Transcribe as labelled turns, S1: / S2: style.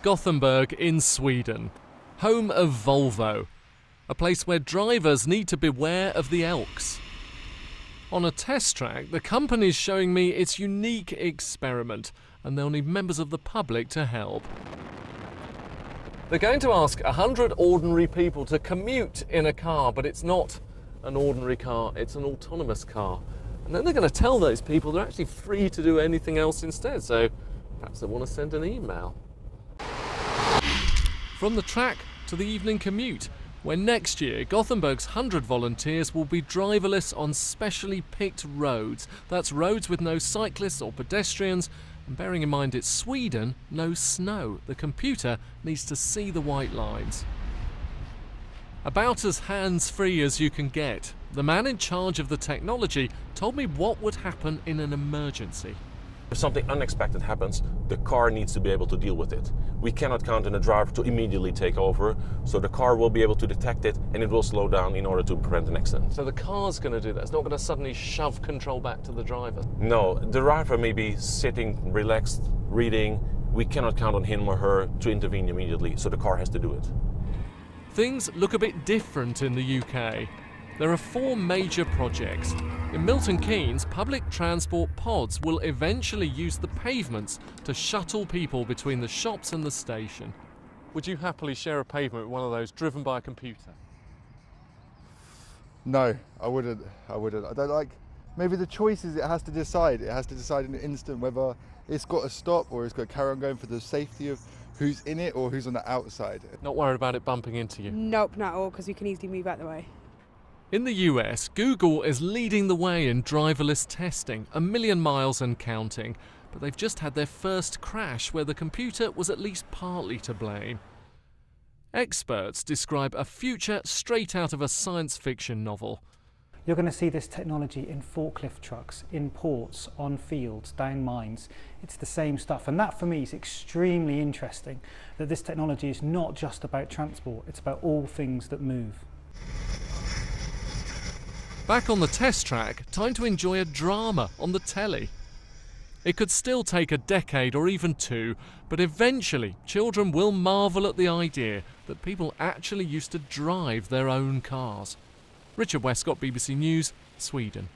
S1: Gothenburg in Sweden, home of Volvo, a place where drivers need to beware of the elks. On a test track, the company's showing me its unique experiment, and they'll need members of the public to help. They're going to ask 100 ordinary people to commute in a car, but it's not an ordinary car, it's an autonomous car. And then they're going to tell those people they're actually free to do anything else instead, so perhaps they want to send an email. From the track to the evening commute, where next year Gothenburg's 100 volunteers will be driverless on specially picked roads. That's roads with no cyclists or pedestrians, and bearing in mind it's Sweden, no snow. The computer needs to see the white lines. About as hands-free as you can get, the man in charge of the technology told me what would happen in an emergency.
S2: If something unexpected happens, the car needs to be able to deal with it. We cannot count on a driver to immediately take over, so the car will be able to detect it and it will slow down in order to prevent an accident.
S1: So the car's going to do that? It's not going to suddenly shove control back to the driver?
S2: No, the driver may be sitting, relaxed, reading. We cannot count on him or her to intervene immediately, so the car has to do it.
S1: Things look a bit different in the UK. There are 4 major projects. In Milton Keynes, public transport pods will eventually use the pavements to shuttle people between the shops and the station. Would you happily share a pavement with one of those driven by a computer?
S3: No, I wouldn't. I don't like, maybe the choices it has to decide. It has to decide in an instant whether it's got to stop or it's got to carry on going for the safety of who's in it or who's on the outside.
S1: Not worried about it bumping into you?
S4: Nope, not at all, because we can easily move out the way.
S1: In the US, Google is leading the way in driverless testing, 1 million miles and counting. But they've just had their first crash where the computer was at least partly to blame. Experts describe a future straight out of a science fiction novel.
S5: You're going to see this technology in forklift trucks, in ports, on fields, down mines. It's the same stuff, and that for me is extremely interesting, that this technology is not just about transport, it's about all things that move.
S1: Back on the test track, time to enjoy a drama on the telly. It could still take a decade or even 2, but eventually children will marvel at the idea that people actually used to drive their own cars. Richard Westcott, BBC News, Sweden.